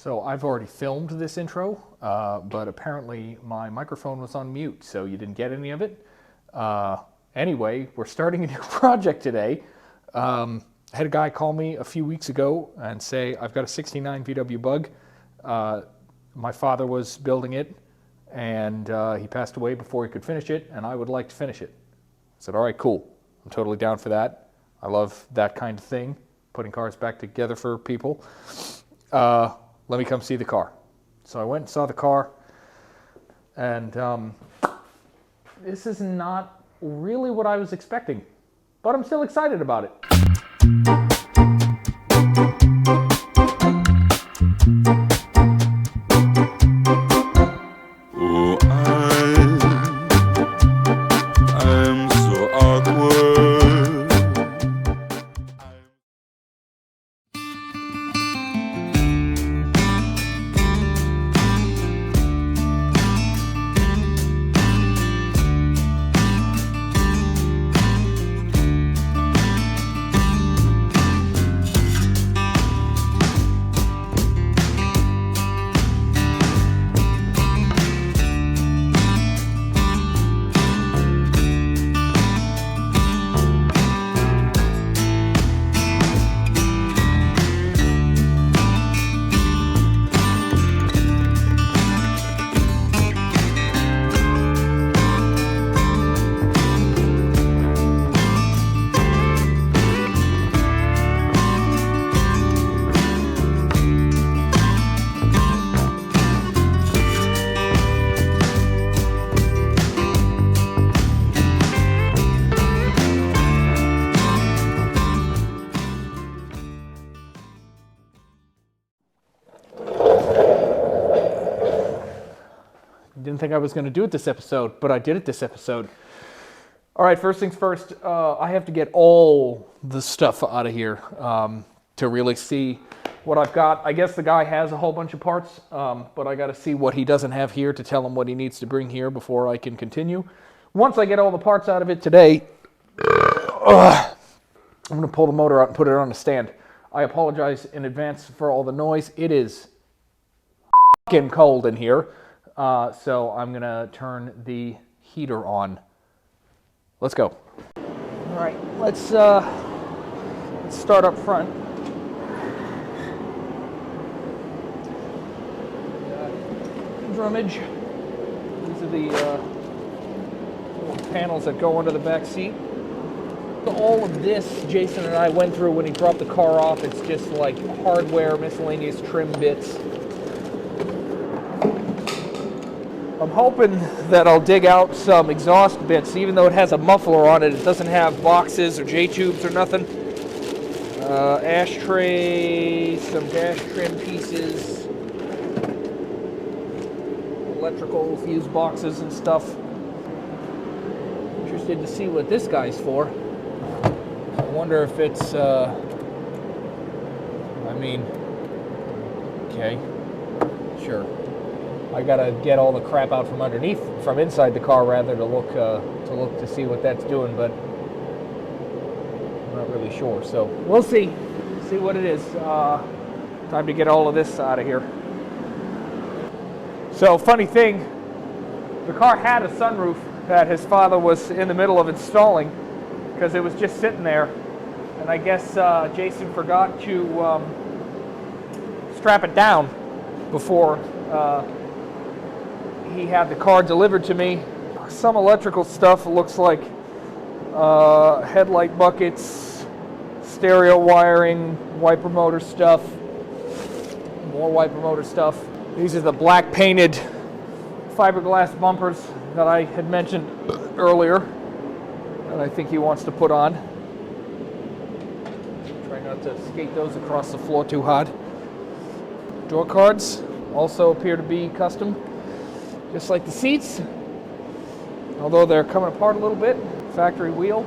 So I've already filmed this intro, but apparently my microphone was on mute, so you didn't get any of it. Anyway, we're starting a new project today. I had a guy call me a few weeks ago and say, I've got a 69 VW Bug. My father was building it, and he passed away before he could finish it, and I would like to finish it. I said, all right, cool. I'm totally down for that. I love that kind of thing, putting cars back together for people. Let me come see the car. So I went and saw the car, and this is not really what I was expecting, but I'm still excited about it. Oh, I'm so awkward. Didn't think I was going to do it this episode, but I did it this episode. All right, first things first, I have to get all the stuff out of here to really see what I've got. I guess the guy has a whole bunch of parts, but I got to see what he doesn't have here to tell him what he needs to bring here before I can continue. Once I get all the parts out of it today, I'm going to pull the motor out and put it on a stand. I apologize in advance for all the noise. It is f***ing cold in here. So I'm going to turn the heater on. Let's go. All right, let's start up front. Drummage. These are the little panels that go under the back seat. All of this Jason and I went through when he dropped the car off. It's just like hardware, miscellaneous trim bits. I'm hoping that I'll dig out some exhaust bits. Even though it has a muffler on it, it doesn't have boxes or J-tubes or nothing. Ashtray, some dash trim pieces, electrical fuse boxes and stuff. Interested to see what this guy's for. I wonder if it's, okay, sure. I gotta get all the crap out from underneath, from inside the car rather, to look to see what that's doing, but I'm not really sure. So we'll see what it is. Time to get all of this out of here. So funny thing, the car had a sunroof that his father was in the middle of installing because it was just sitting there, and I guess Jason forgot to strap it down before he had the car delivered to me. Some electrical stuff looks like headlight buckets, stereo wiring, wiper motor stuff, more wiper motor stuff. These are the black painted fiberglass bumpers that I had mentioned earlier that I think he wants to put on. Try not to skate those across the floor too hard. Door cards also appear to be custom, just like the seats, although they're coming apart a little bit. Factory wheel.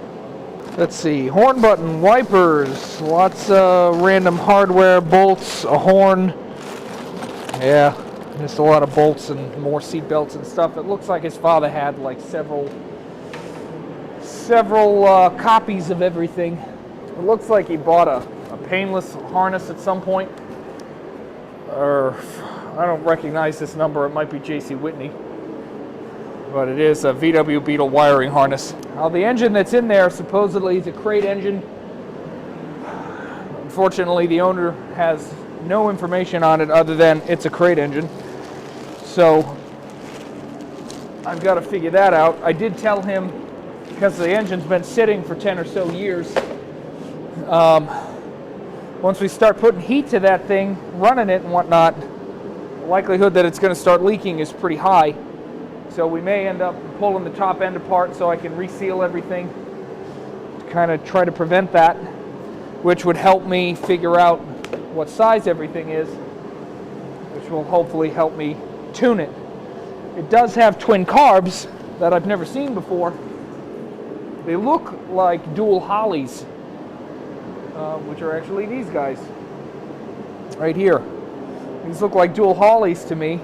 Let's see, horn button, wipers, lots of random hardware, bolts, a horn. Yeah, just a lot of bolts and more seat belts and stuff. It looks like his father had like several copies of everything. It looks like he bought a painless harness at some point. or I don't recognize this number. It might be JC Whitney, but it is a VW Beetle wiring harness. Now the engine that's in there supposedly is a crate engine. Unfortunately, the owner has no information on it other than it's a crate engine. So I've got to figure that out. I did tell him, because the engine's been sitting for 10 or so years, once we start putting heat to that thing, running it and whatnot, the likelihood that it's going to start leaking is pretty high. So we may end up pulling the top end apart so I can reseal everything to kind of try to prevent that, which would help me figure out what size everything is, which will hopefully help me tune it. It does have twin carbs that I've never seen before. They look like dual Hollies, which are actually these guys right here. These look like dual Hollies to me,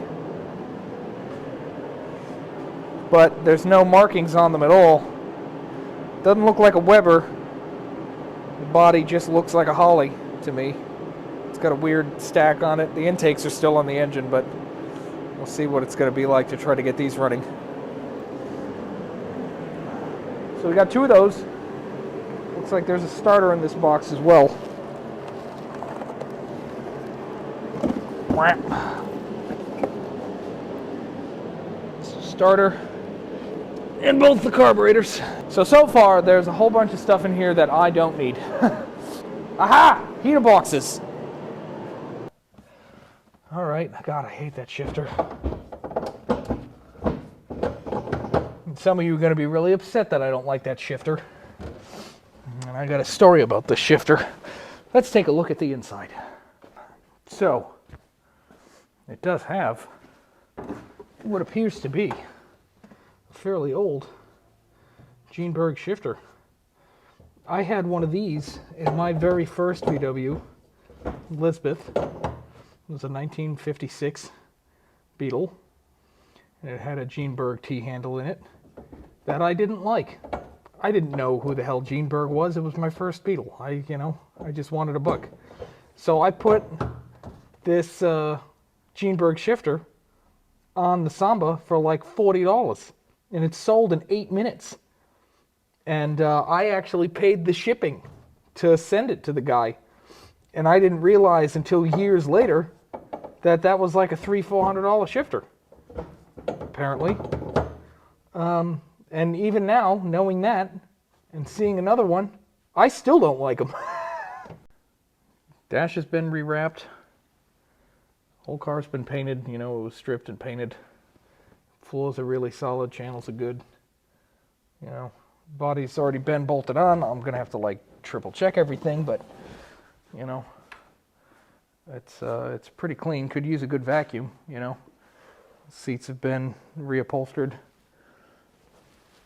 but there's no markings on them at all. Doesn't look like a Weber. The body just looks like a Holly to me. It's got a weird stack on it. The intakes are still on the engine, but we'll see what it's going to be like to try to get these running. So we got two of those. Looks like there's a starter in this box as well. Starter and both the carburetors. So far there's a whole bunch of stuff in here that I don't need. Aha! Heater boxes. All right. God, I hate that shifter. Some of you are going to be really upset that I don't like that shifter. And I got a story about this shifter. Let's take a look at the inside. So, it does have what appears to be a fairly old Gene shifter. I had one of these in my very first VW, Lisbeth. It was a 1956 Beetle. And it had a Gene T-handle in it that I didn't like. I didn't know who the hell Gene was. It was my first Beetle. I just wanted a buck. So I put this Gene shifter on the Samba for like $40, and it sold in 8 minutes. And I actually paid the shipping to send it to the guy, and I didn't realize until years later that that was like a $300-400 shifter, apparently. And even now, knowing that and seeing another one, I still don't like them. Dash has been rewrapped. Whole car's been painted. You know, it was stripped and painted. Floors are really solid. Channels are good. You know, body's already been bolted on. I'm gonna have to like triple check everything, but you know, it's pretty clean. Could use a good vacuum. You know, seats have been reupholstered.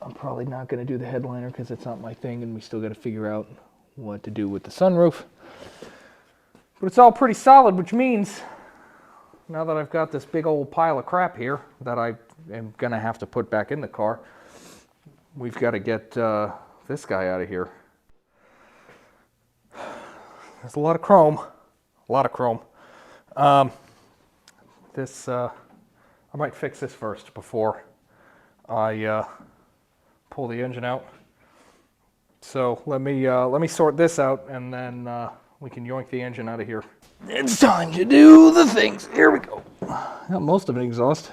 I'm probably not going to do the headliner because it's not my thing, and we still got to figure out what to do with the sunroof. But it's all pretty solid, which means now that I've got this big old pile of crap here that I am going to have to put back in the car, we've got to get this guy out of here. There's a lot of chrome. A lot of chrome. I might fix this first before I pull the engine out. So let me sort this out, and then we can yoink the engine out of here. It's time to do the things. Here we go. Got most of an exhaust.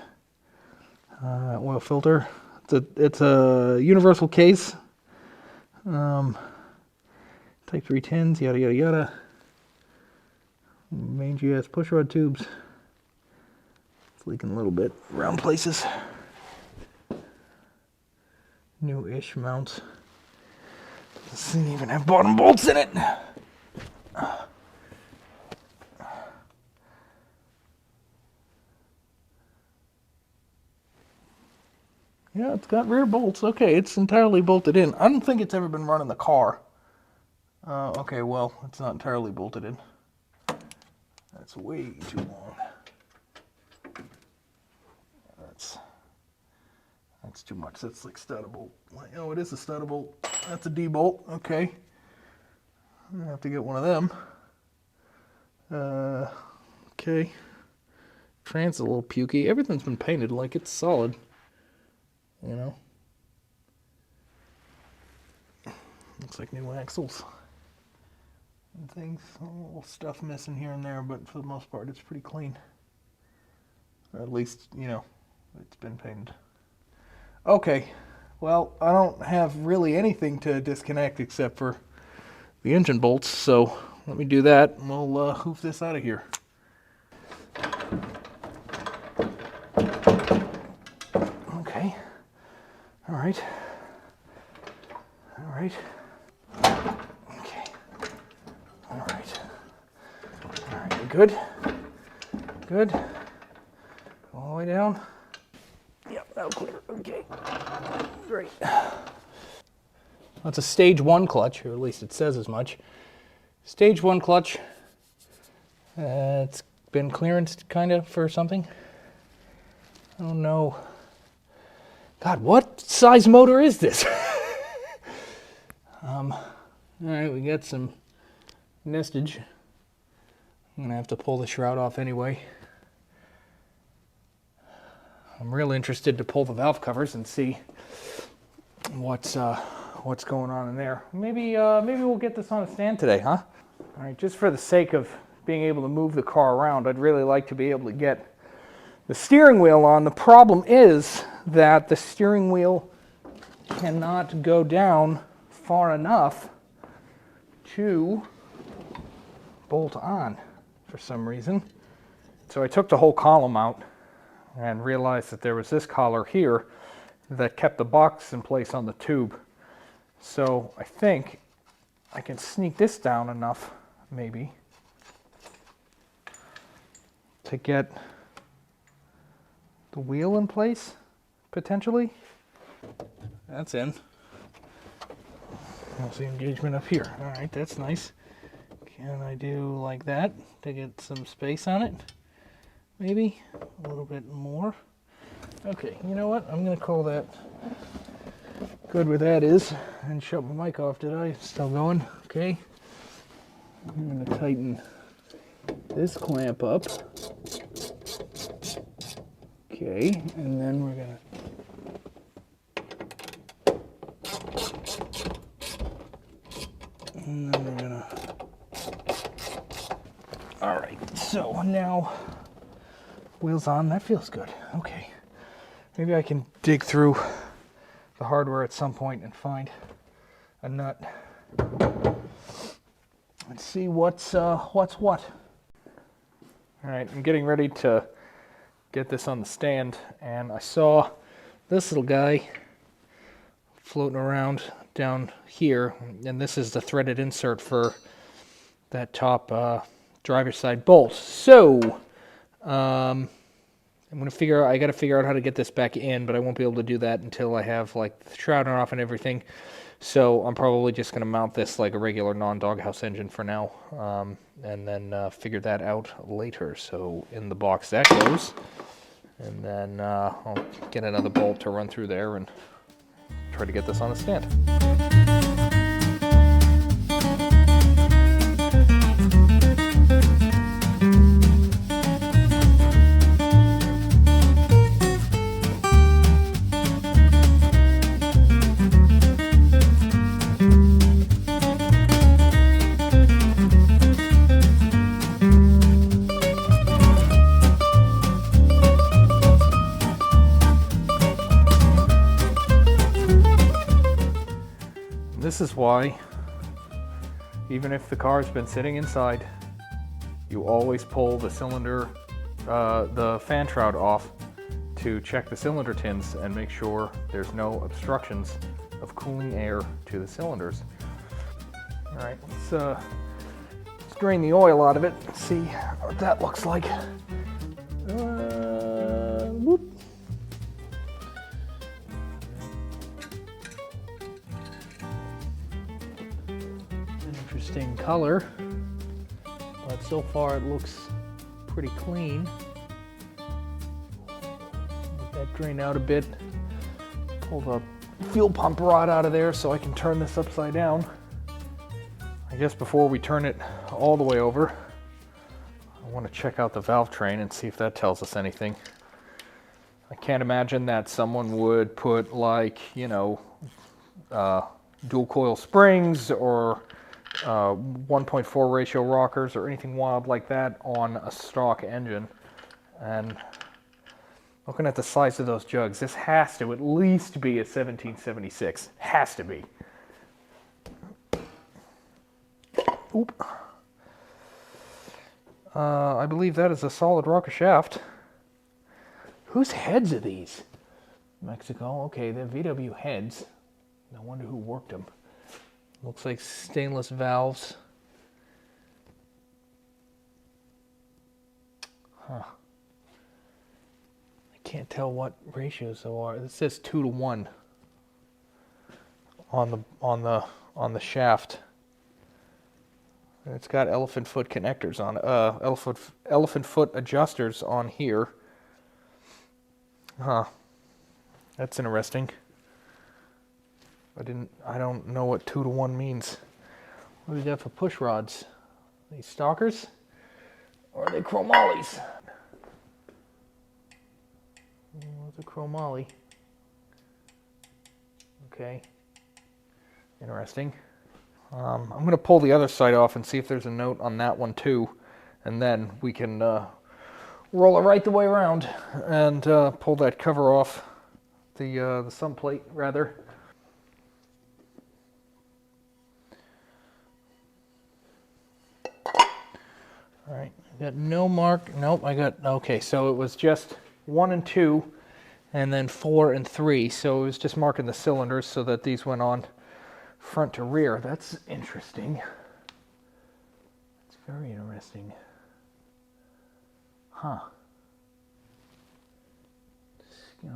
Oil filter. It's a universal case. Type 310s, yada yada yada. Main GS pushrod tubes. It's leaking a little bit around places. New-ish mounts. This thing even have bottom bolts in it. Yeah, it's got rear bolts. Okay, it's entirely bolted in. I don't think it's ever been run in the car. Okay, well, it's not entirely bolted in. That's way too long. That's too much. That's like studdable. Oh, it is a studdable. That's a D-bolt. Okay. I'm gonna have to get one of them. Okay. Tran's a little pukey. Everything's been painted like it's solid, you know. Looks like new axles and things. A little stuff missing here and there, but for the most part, it's pretty clean. Or at least, you know, it's been painted. Okay, well, I don't have really anything to disconnect except for the engine bolts, so let me do that, and we'll hoof this out of here. Okay. All right. All right. Okay. All right. All right. Good. Good. All the way down. Yep, that'll clear. Okay. Great. That's a stage 1 clutch, or at least it says as much. Stage 1 clutch. It's been clearanced kind of for something. I don't know. God, what size motor is this? All right, we got some nestage. I'm gonna have to pull the shroud off anyway. I'm really interested to pull the valve covers and see what's going on in there. Maybe we'll get this on a stand today, huh? All right, just for the sake of being able to move the car around, I'd really like to be able to get the steering wheel on. The problem is that the steering wheel cannot go down far enough to bolt on for some reason. So I took the whole column out and realized that there was this collar here that kept the box in place on the tube. So I think I can sneak this down enough, maybe, to get the wheel in place, potentially. That's in. I'll see engagement up here. All right, that's nice. Can I do like that to get some space on it? Maybe a little bit more. Okay, you know what? I'm gonna call that good where that is and shut my mic off. Did I? Still going? Okay. I'm gonna tighten this clamp up. Okay, and then we're gonna all right, so now wheels on. That feels good. Okay, maybe I can dig through the hardware at some point and find a nut. Let's see what's what. All right, I'm getting ready to get this on the stand, and I saw this little guy floating around down here, and this is the threaded insert for that top driver's side bolt. So I'm gonna I gotta figure out how to get this back in, but I won't be able to do that until I have like the shroud off and everything. So I'm probably just gonna mount this like a regular non-doghouse engine for now, and then figure that out later. So in the box that goes, and then I'll get another bolt to run through there and try to get this on a stand. This is why, even if the car's been sitting inside, you always pull the cylinder, the fan shroud off to check the cylinder tins and make sure there's no obstructions of cooling air to the cylinders. All right, let's drain the oil out of it and see what that looks like. Whoop. Interesting color, but so far it looks pretty clean. Let that drain out a bit. Pull the fuel pump rod out of there so I can turn this upside down. I guess before we turn it all the way over, I want to check out the valve train and see if that tells us anything. I can't imagine that someone would put, like, you know, dual coil springs or 1.4 ratio rockers or anything wild like that on a stock engine. And looking at the size of those jugs, this has to at least be a 1776. Has to be. Oop. I believe that is a solid rocker shaft. Whose heads are these? Mexico. Okay, they're VW heads. I wonder who worked them. Looks like stainless valves. Huh. I can't tell what ratios they are. It says 2-to-1 on the shaft. And it's got elephant foot connectors on elephant foot adjusters on here. Huh. That's interesting. I don't know what 2-to-1 means. What do we got for push rods? Are these stalkers? Or are they chromollies? What's a chromoly? Okay. Interesting. I'm going to pull the other side off and see if there's a note on that one too. And then we can roll it right the way around and pull that cover off, the sump plate rather. All right, I got no mark. Nope, I got, okay, so it was just 1 and 2 and then 4 and 3. So it was just marking the cylinders so that these went on front to rear. That's interesting. It's very interesting. Huh.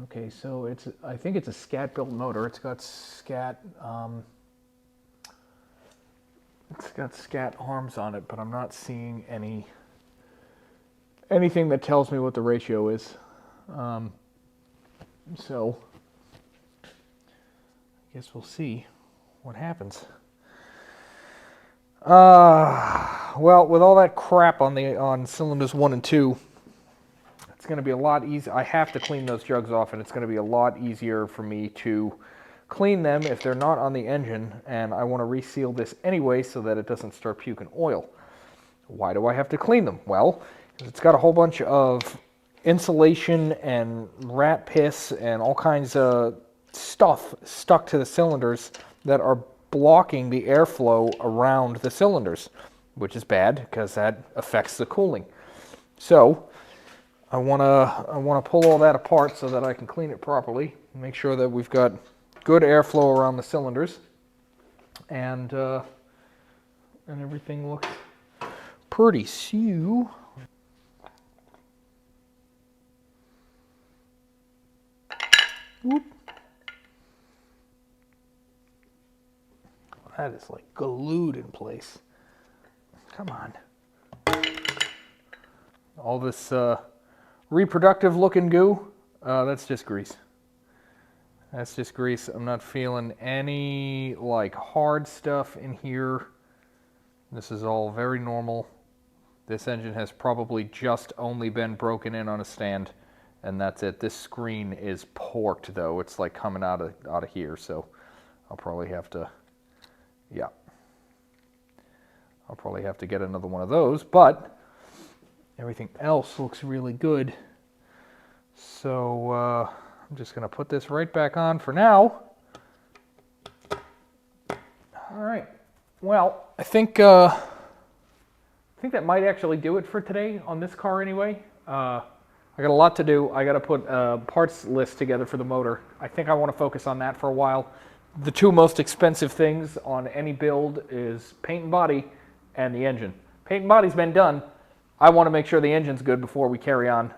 Okay, so I think it's a scat built motor. It's got scat arms on it, but I'm not seeing anything that tells me what the ratio is. So I guess we'll see what happens. Well, with all that crap on cylinders 1 and 2, it's going to be a lot easier. I have to clean those jugs off, and it's going to be a lot easier for me to clean them if they're not on the engine, and I want to reseal this anyway so that it doesn't start puking oil. Why do I have to clean them? Well, it's got a whole bunch of insulation and rat piss and all kinds of stuff stuck to the cylinders that are blocking the airflow around the cylinders, which is bad because that affects the cooling. So I want to pull all that apart so that I can clean it properly, make sure that we've got good airflow around the cylinders, and everything looks pretty. So whoop. That is like glued in place. Come on. All this reproductive looking goo, that's just grease. That's just grease. I'm not feeling any like hard stuff in here. This is all very normal. This engine has probably just only been broken in on a stand, and that's it. This screen is porked though. It's like coming out of here, so I'll probably have to, yeah. I'll probably have to get another one of those, but everything else looks really good. So I'm just going to put this right back on for now. All right. Well, I think that might actually do it for today on this car anyway. I got a lot to do. I got to put a parts list together for the motor. I think I want to focus on that for a while. The two most expensive things on any build is paint and body and the engine. Paint and body's been done. I want to make sure the engine's good before we carry on.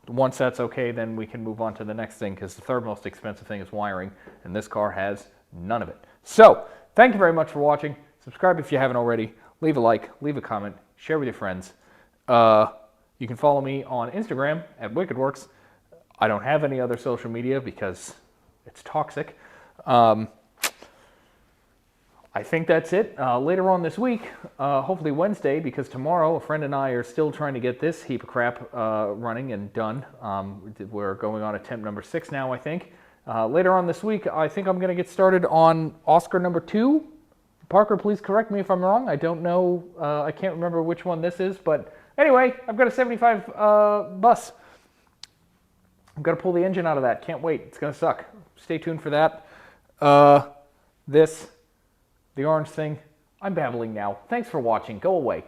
Once that's okay, then we can move on to the next thing, because the third most expensive thing is wiring, and this car has none of it. So, thank you very much for watching. Subscribe if you haven't already. Leave a like, leave a comment, share with your friends. You can follow me on Instagram at WickedWorks. I don't have any other social media because it's toxic. I I think that's it. Later on this week, hopefully Wednesday, because tomorrow a friend and I are still trying to get this heap of crap running and done. We're going on attempt number 6 now, I think. Later on this week, I think I'm going to get started on Oscar number 2. Parker, please correct me if I'm wrong. I don't know. I can't remember which one this is. But anyway, I've got a 75 bus. I've got to pull the engine out of that. Can't wait. It's going to suck. Stay tuned for that. The orange thing. I'm babbling now. Thanks for watching. Go away.